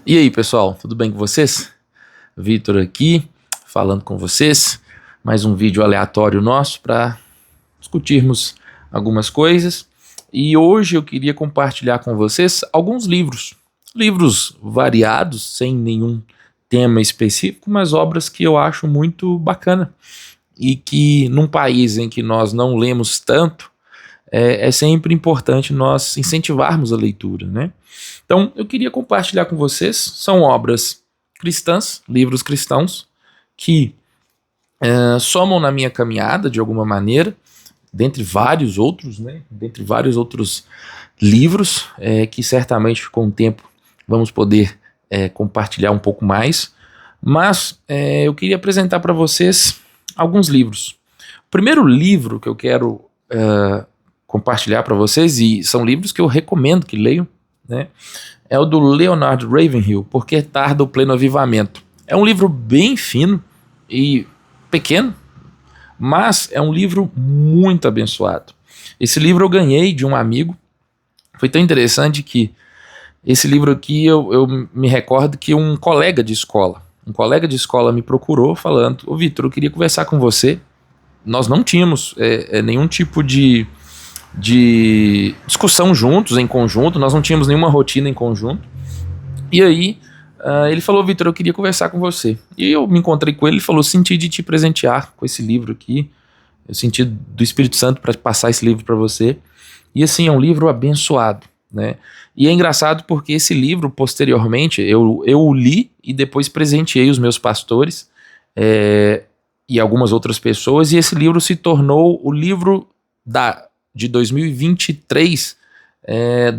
E aí, pessoal, tudo bem com vocês? Vitor aqui, falando com vocês. Mais um vídeo aleatório nosso para discutirmos algumas coisas. E hoje eu queria compartilhar com vocês alguns livros. Livros variados, sem nenhum tema específico, mas obras que eu acho muito bacana. E que num país em que nós não lemos tanto, é sempre importante nós incentivarmos a leitura, né? Então, eu queria compartilhar com vocês, são obras cristãs, livros cristãos, que somam na minha caminhada de alguma maneira, dentre vários outros, né? Dentre vários outros livros, que certamente com o tempo vamos poder compartilhar um pouco mais, mas eu queria apresentar para vocês alguns livros. O primeiro livro que eu quero compartilhar para vocês, e são livros que eu recomendo que leiam, né, é o do Leonard Ravenhill, Por que Tarda o Pleno Avivamento. É um livro bem fino e pequeno, mas é um livro muito abençoado. Esse livro eu ganhei de um amigo. Foi tão interessante que esse livro aqui eu me recordo que um colega de escola me procurou falando: ô Vitor, eu queria conversar com você. Nós não tínhamos nenhum tipo de discussão juntos, em conjunto, nós não tínhamos nenhuma rotina em conjunto. E aí ele falou: Vitor, eu queria conversar com você. E eu me encontrei com ele, ele falou: senti de te presentear com esse livro aqui, eu senti do Espírito Santo para passar esse livro para você. E assim, é um livro abençoado, né? E é engraçado porque esse livro, posteriormente, eu o li e depois presenteei os meus pastores e algumas outras pessoas, e esse livro se tornou o livro de 2023,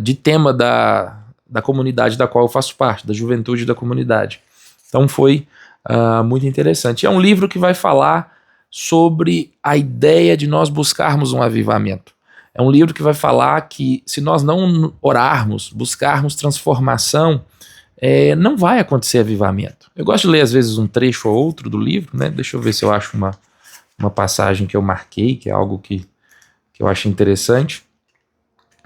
de tema da comunidade da qual eu faço parte, da juventude da comunidade. Então foi muito interessante. É um livro que vai falar sobre a ideia de nós buscarmos um avivamento. É um livro que vai falar que se nós não orarmos, buscarmos transformação, não vai acontecer avivamento. Eu gosto de ler às vezes um trecho ou outro do livro, né? Deixa eu ver se eu acho uma passagem que eu marquei, que é algo que eu acho interessante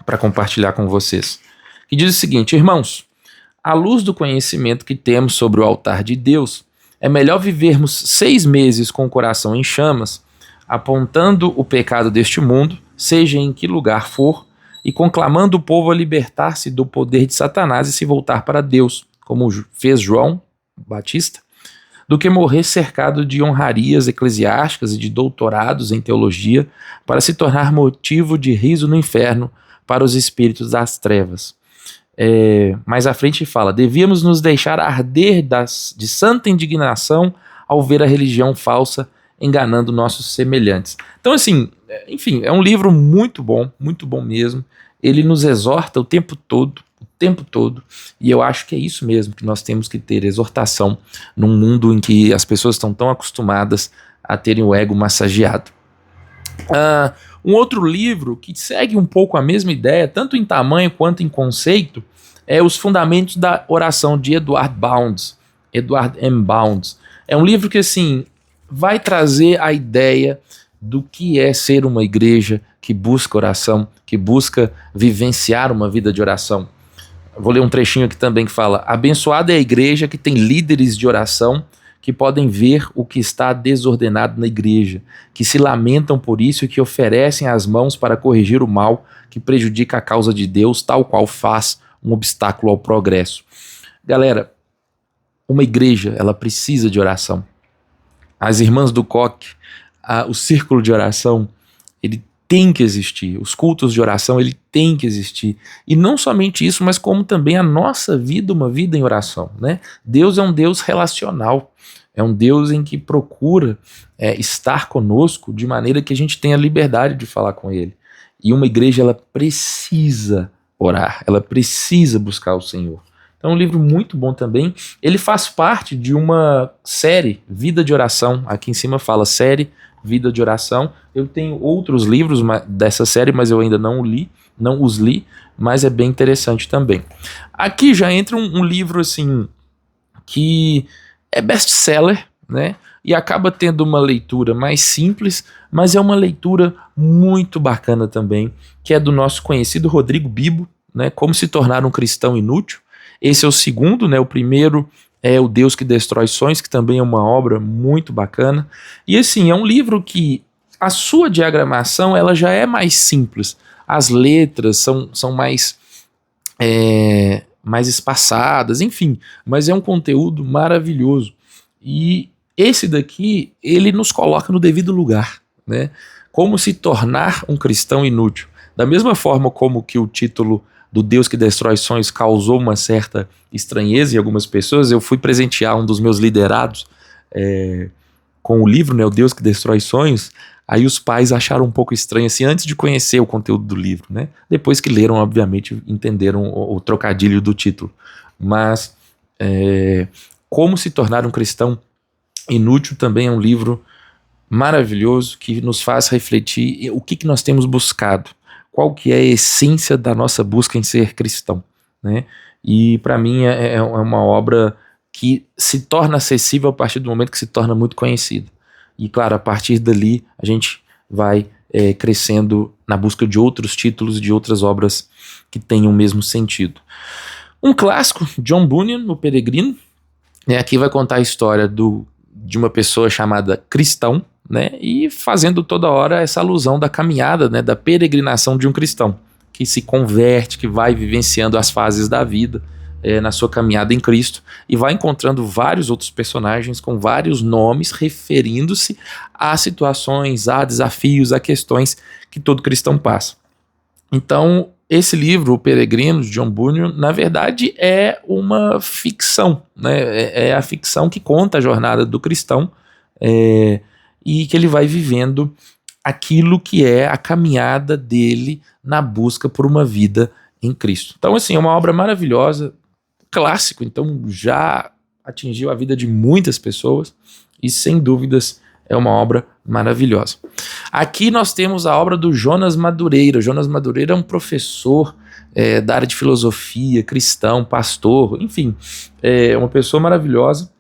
para compartilhar com vocês. Que diz o seguinte: irmãos, à luz do conhecimento que temos sobre o altar de Deus, é melhor vivermos 6 meses com o coração em chamas, apontando o pecado deste mundo, seja em que lugar for, e conclamando o povo a libertar-se do poder de Satanás e se voltar para Deus, como fez João Batista, do que morrer cercado de honrarias eclesiásticas e de doutorados em teologia para se tornar motivo de riso no inferno para os espíritos das trevas. Mais à frente fala: devíamos nos deixar arder de santa indignação ao ver a religião falsa enganando nossos semelhantes. Então, assim, enfim, é um livro muito bom mesmo. Ele nos exorta o tempo todo, e eu acho que é isso mesmo que nós temos que ter: exortação num mundo em que as pessoas estão tão acostumadas a terem o ego massageado. Um outro livro que segue um pouco a mesma ideia, tanto em tamanho quanto em conceito, é Os Fundamentos da Oração, de Edward M. Bounds. É um livro que, assim, vai trazer a ideia do que é ser uma igreja que busca oração, que busca vivenciar uma vida de oração. Vou ler um trechinho aqui também que fala: abençoada é a igreja que tem líderes de oração que podem ver o que está desordenado na igreja, que se lamentam por isso e que oferecem as mãos para corrigir o mal que prejudica a causa de Deus, tal qual faz um obstáculo ao progresso. Galera, uma igreja, ela precisa de oração. As irmãs do coque, o círculo de oração, ele tem que existir. Os cultos de oração, ele tem que existir. E não somente isso, mas como também a nossa vida, uma vida em oração, né? Deus é um Deus relacional. É um Deus em que procura estar conosco de maneira que a gente tenha liberdade de falar com Ele. E uma igreja, ela precisa orar, ela precisa buscar o Senhor. Então é um livro muito bom também. Ele faz parte de uma série, Vida de Oração. Aqui em cima fala série, Vida de Oração. Eu tenho outros livros dessa série, mas eu ainda não os li, mas é bem interessante também. Aqui já entra um livro assim que é best-seller, né? E acaba tendo uma leitura mais simples, mas é uma leitura muito bacana também, que é do nosso conhecido Rodrigo Bibo, né? Como se tornar um cristão inútil. Esse é o segundo, né? O primeiro é O Deus que Destrói Sonhos, que também é uma obra muito bacana. E assim, é um livro que a sua diagramação ela já é mais simples. As letras são mais espaçadas, enfim. Mas é um conteúdo maravilhoso. E esse daqui, ele nos coloca no devido lugar, né? Como se tornar um cristão inútil. Da mesma forma como que o título do Deus que Destrói Sonhos causou uma certa estranheza em algumas pessoas, eu fui presentear um dos meus liderados com o livro, né, O Deus que Destrói Sonhos. Aí os pais acharam um pouco estranho, assim, antes de conhecer o conteúdo do livro, né? Depois que leram, obviamente, entenderam o trocadilho do título. Mas Como se tornar um cristão inútil também é um livro maravilhoso que nos faz refletir o que nós temos buscado, qual que é a essência da nossa busca em ser cristão, né? E para mim é uma obra que se torna acessível a partir do momento que se torna muito conhecida. E claro, a partir dali a gente vai crescendo na busca de outros títulos, de outras obras que tenham o mesmo sentido. Um clássico, John Bunyan, O Peregrino, aqui vai contar a história de uma pessoa chamada Cristão, né, e fazendo toda hora essa alusão da caminhada, né, da peregrinação de um cristão, que se converte, que vai vivenciando as fases da vida na sua caminhada em Cristo, e vai encontrando vários outros personagens com vários nomes, referindo-se a situações, a desafios, a questões que todo cristão passa. Então, esse livro, O Peregrino, de John Bunyan, na verdade é uma ficção, né? É a ficção que conta a jornada do cristão e que ele vai vivendo aquilo que é a caminhada dele na busca por uma vida em Cristo. Então, assim, é uma obra maravilhosa, clássico, então já atingiu a vida de muitas pessoas e, sem dúvidas, é uma obra maravilhosa. Aqui nós temos a obra do Jonas Madureira. Jonas Madureira é um professor da área de filosofia, cristão, pastor, enfim, é uma pessoa maravilhosa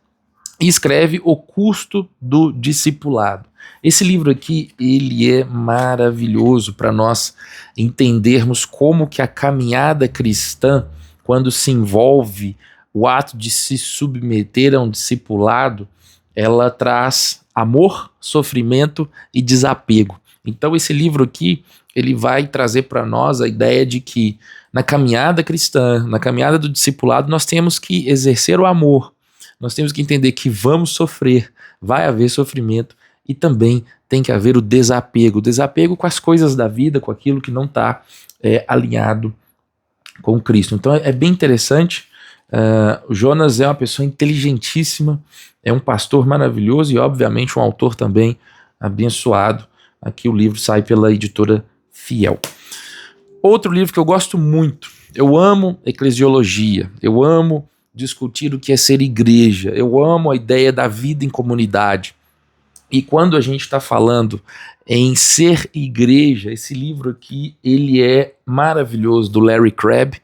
e escreve O Custo do Discipulado. Esse livro aqui, ele é maravilhoso para nós entendermos como que a caminhada cristã, quando se envolve o ato de se submeter a um discipulado, ela traz amor, sofrimento e desapego. Então esse livro aqui, ele vai trazer para nós a ideia de que na caminhada cristã, na caminhada do discipulado, nós temos que exercer o amor, nós temos que entender que vamos sofrer, vai haver sofrimento e também tem que haver o desapego com as coisas da vida, com aquilo que não está alinhado com Cristo. Então é bem interessante. O Jonas é uma pessoa inteligentíssima, é um pastor maravilhoso e obviamente um autor também abençoado. Aqui o livro sai pela editora Fiel. Outro livro que eu gosto muito, eu amo eclesiologia, eu amo discutir o que é ser igreja, eu amo a ideia da vida em comunidade. E quando a gente está falando em ser igreja, esse livro aqui, ele é maravilhoso, do Larry Crabb,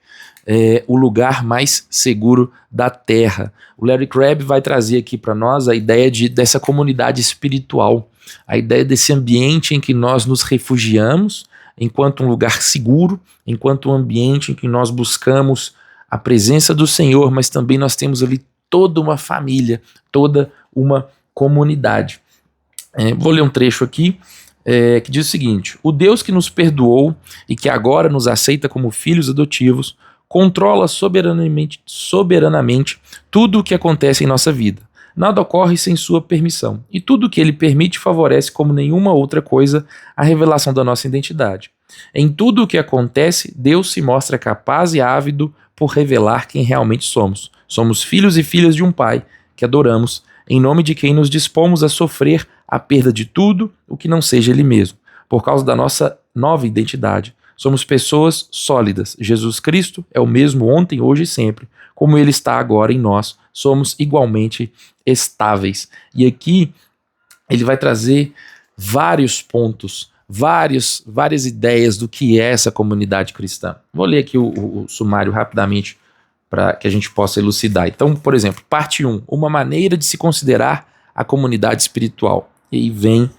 O Lugar Mais Seguro da Terra. O Larry Crabb vai trazer aqui para nós a ideia dessa comunidade espiritual, a ideia desse ambiente em que nós nos refugiamos, enquanto um lugar seguro, enquanto um ambiente em que nós buscamos a presença do Senhor, mas também nós temos ali toda uma família, toda uma comunidade. Vou ler um trecho aqui que diz o seguinte: o Deus que nos perdoou e que agora nos aceita como filhos adotivos controla soberanamente tudo o que acontece em nossa vida. Nada ocorre sem sua permissão, e tudo o que ele permite favorece como nenhuma outra coisa a revelação da nossa identidade. Em tudo o que acontece, Deus se mostra capaz e ávido por revelar quem realmente somos. Somos filhos e filhas de um Pai que adoramos, em nome de quem nos dispomos a sofrer a perda de tudo o que não seja Ele mesmo, por causa da nossa nova identidade. Somos pessoas sólidas. Jesus Cristo é o mesmo ontem, hoje e sempre, como Ele está agora em nós. Somos igualmente estáveis. E aqui ele vai trazer vários pontos, várias ideias do que é essa comunidade cristã. Vou ler aqui o sumário rapidamente para que a gente possa elucidar. Então, por exemplo, parte 1, uma maneira de se considerar a comunidade espiritual. E aí vem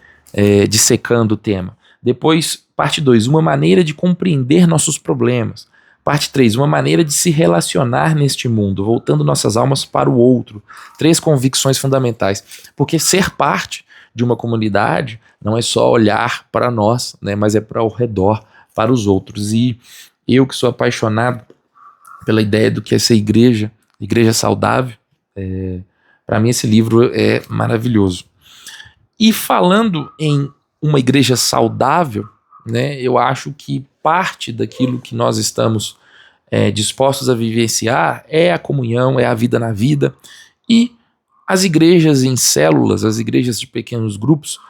dissecando o tema. Depois, parte 2, uma maneira de compreender nossos problemas. Parte 3, uma maneira de se relacionar neste mundo, voltando nossas almas para o outro. 3 convicções fundamentais. Porque ser parte de uma comunidade não é só olhar para nós, né, mas é para o redor, para os outros. E eu que sou apaixonado pela ideia do que é ser igreja saudável, para mim esse livro é maravilhoso. E falando em uma igreja saudável, né, eu acho que parte daquilo que nós estamos dispostos a vivenciar é a comunhão, é a vida na vida. E as igrejas em células, as igrejas de pequenos grupos,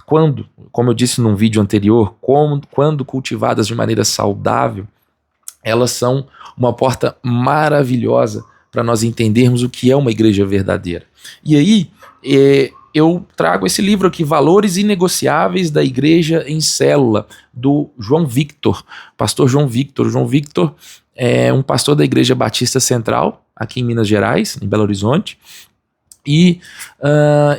quando, como eu disse num vídeo anterior, quando cultivadas de maneira saudável, elas são uma porta maravilhosa para nós entendermos o que é uma igreja verdadeira. E aí, eu trago esse livro aqui, Valores Inegociáveis da Igreja em Célula, do João Victor, pastor João Victor. João Victor é um pastor da Igreja Batista Central, aqui em Minas Gerais, em Belo Horizonte. E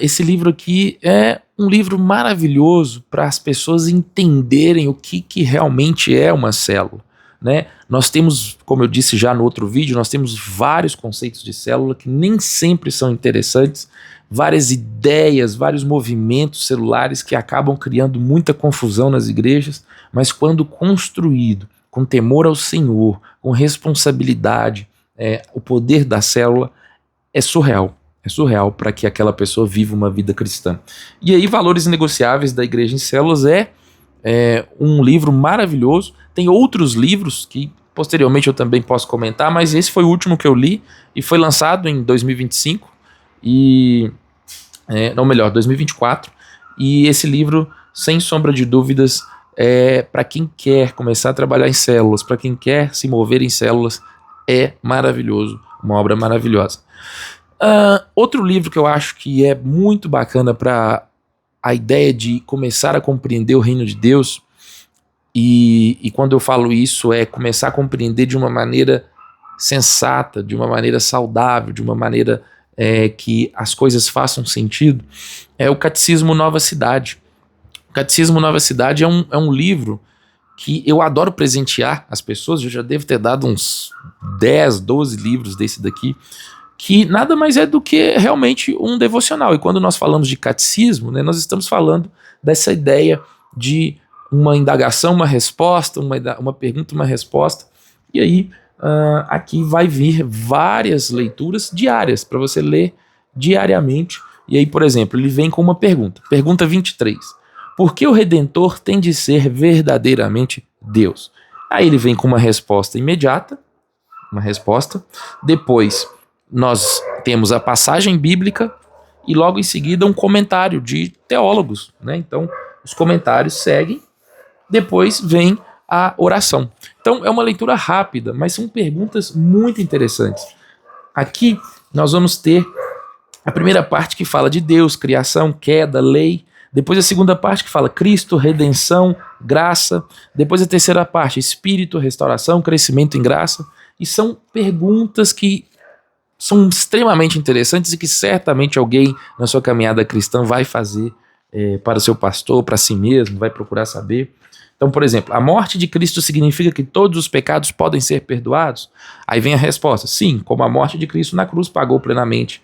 esse livro aqui é um livro maravilhoso para as pessoas entenderem o que realmente é uma célula, né? Nós temos, como eu disse já no outro vídeo, nós temos vários conceitos de célula que nem sempre são interessantes, várias ideias, vários movimentos celulares que acabam criando muita confusão nas igrejas, mas quando construído com temor ao Senhor, com responsabilidade, o poder da célula é surreal. É surreal para que aquela pessoa viva uma vida cristã. E aí, Valores Inegociáveis da Igreja em Células é um livro maravilhoso. Tem outros livros que posteriormente eu também posso comentar, mas esse foi o último que eu li e foi lançado em 2025 2024. E esse livro, sem sombra de dúvidas, é para quem quer começar a trabalhar em células, para quem quer se mover em células, é maravilhoso, uma obra maravilhosa. Outro livro que eu acho que é muito bacana para a ideia de começar a compreender o reino de Deus, e quando eu falo isso é começar a compreender de uma maneira sensata, de uma maneira saudável, de uma maneira que as coisas façam sentido, é o Catecismo Nova Cidade. O Catecismo Nova Cidade é um livro que eu adoro presentear as pessoas. Eu já devo ter dado uns 10, 12 livros desse daqui, que nada mais é do que realmente um devocional. E quando nós falamos de catecismo, né, nós estamos falando dessa ideia de uma indagação, uma resposta, uma pergunta, uma resposta. E aí, aqui vai vir várias leituras diárias, para você ler diariamente. E aí, por exemplo, ele vem com uma pergunta. Pergunta 23. Por que o Redentor tem de ser verdadeiramente Deus? Aí ele vem com uma resposta imediata, uma resposta. Depois nós temos a passagem bíblica e logo em seguida um comentário de teólogos, né? Então os comentários seguem, depois vem a oração. Então é uma leitura rápida, mas são perguntas muito interessantes. Aqui nós vamos ter a primeira parte que fala de Deus, criação, queda, lei. Depois a segunda parte que fala Cristo, redenção, graça. Depois a terceira parte, Espírito, restauração, crescimento em graça. E são perguntas que são extremamente interessantes e que certamente alguém na sua caminhada cristã vai fazer para o seu pastor, para si mesmo, vai procurar saber. Então, por exemplo, a morte de Cristo significa que todos os pecados podem ser perdoados? Aí vem a resposta, sim, como a morte de Cristo na cruz pagou plenamente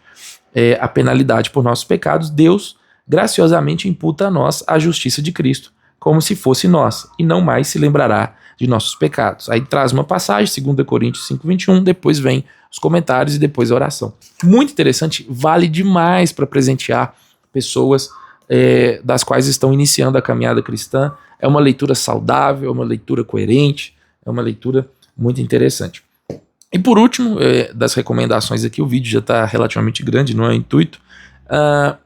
a penalidade por nossos pecados, Deus graciosamente imputa a nós a justiça de Cristo, como se fosse nossa, e não mais se lembrará de nossos pecados. Aí traz uma passagem, 2 Coríntios 5:21, depois vem os comentários e depois a oração. Muito interessante, vale demais para presentear pessoas das quais estão iniciando a caminhada cristã. É uma leitura saudável, é uma leitura coerente, é uma leitura muito interessante. E por último, das recomendações aqui, o vídeo já está relativamente grande, não é intuito.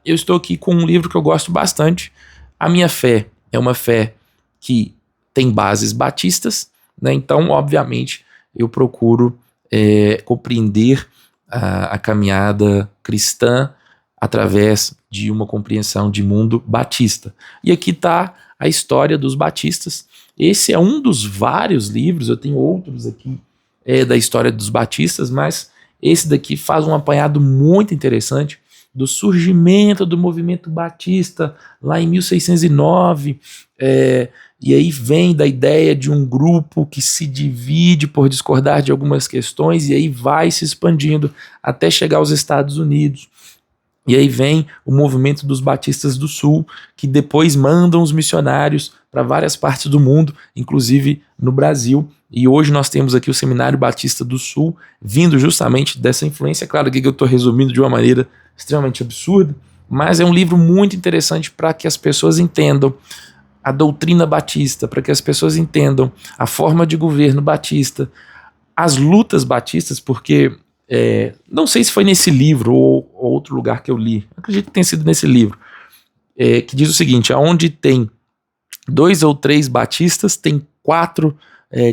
Eu estou aqui com um livro que eu gosto bastante. A minha fé é uma fé que tem bases batistas, né? Então, obviamente, eu procuro compreender a caminhada cristã através de uma compreensão de mundo batista. E aqui está a história dos batistas. Esse é um dos vários livros, eu tenho outros aqui da história dos batistas, mas esse daqui faz um apanhado muito interessante do surgimento do movimento batista lá em 1609, e aí vem da ideia de um grupo que se divide por discordar de algumas questões, e aí vai se expandindo até chegar aos Estados Unidos. E aí vem o movimento dos Batistas do Sul, que depois mandam os missionários para várias partes do mundo, inclusive no Brasil. E hoje nós temos aqui o Seminário Batista do Sul, vindo justamente dessa influência. Claro que eu estou resumindo de uma maneira extremamente absurda, mas é um livro muito interessante para que as pessoas entendam a doutrina batista, para que as pessoas entendam a forma de governo batista, as lutas batistas, porque não sei se foi nesse livro ou outro lugar que eu li, acredito que tenha sido nesse livro, que diz o seguinte: aonde tem 2 ou 3 batistas, tem 4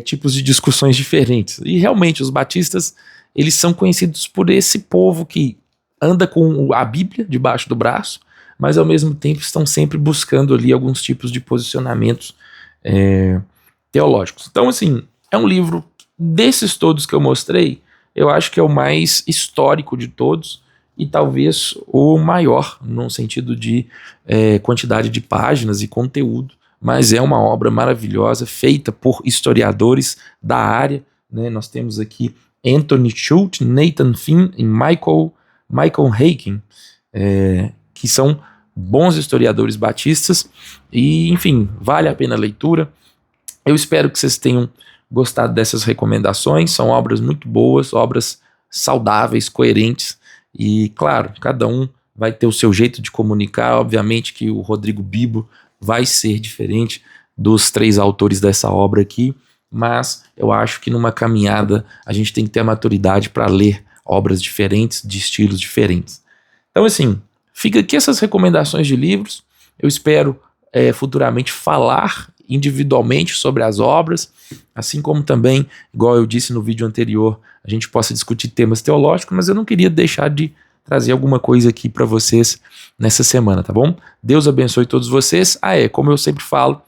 tipos de discussões diferentes. E realmente os batistas, eles são conhecidos por esse povo que anda com a Bíblia debaixo do braço, mas ao mesmo tempo estão sempre buscando ali alguns tipos de posicionamentos teológicos. Então, assim, é um livro desses todos que eu mostrei, eu acho que é o mais histórico de todos e talvez o maior, no sentido de quantidade de páginas e conteúdo, mas é uma obra maravilhosa, feita por historiadores da área, né? Nós temos aqui Anthony Schultz, Nathan Finn e Michael Haykin, que são bons historiadores batistas, e enfim, vale a pena a leitura. Eu espero que vocês tenham gostado dessas recomendações, são obras muito boas, obras saudáveis, coerentes, e claro, cada um vai ter o seu jeito de comunicar. Obviamente que o Rodrigo Bibo vai ser diferente dos 3 autores dessa obra aqui, mas eu acho que numa caminhada a gente tem que ter a maturidade para ler obras diferentes, de estilos diferentes. Então, assim, fica aqui essas recomendações de livros. Eu espero futuramente falar individualmente sobre as obras, assim como também, igual eu disse no vídeo anterior, a gente possa discutir temas teológicos, mas eu não queria deixar de trazer alguma coisa aqui para vocês nessa semana, tá bom? Deus abençoe todos vocês. Como eu sempre falo,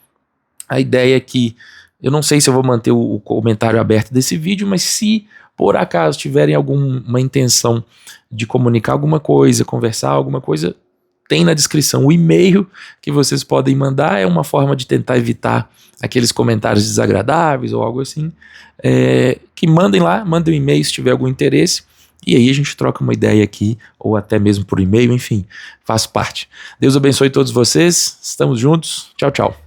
a ideia é que eu não sei se eu vou manter o comentário aberto desse vídeo, mas se por acaso tiverem alguma intenção de comunicar alguma coisa, conversar alguma coisa, tem na descrição o e-mail que vocês podem mandar. É uma forma de tentar evitar aqueles comentários desagradáveis ou algo assim. Que mandem lá, mandem um e-mail se tiver algum interesse, e aí a gente troca uma ideia aqui, ou até mesmo por e-mail, enfim, faz parte. Deus abençoe todos vocês, estamos juntos, tchau, tchau.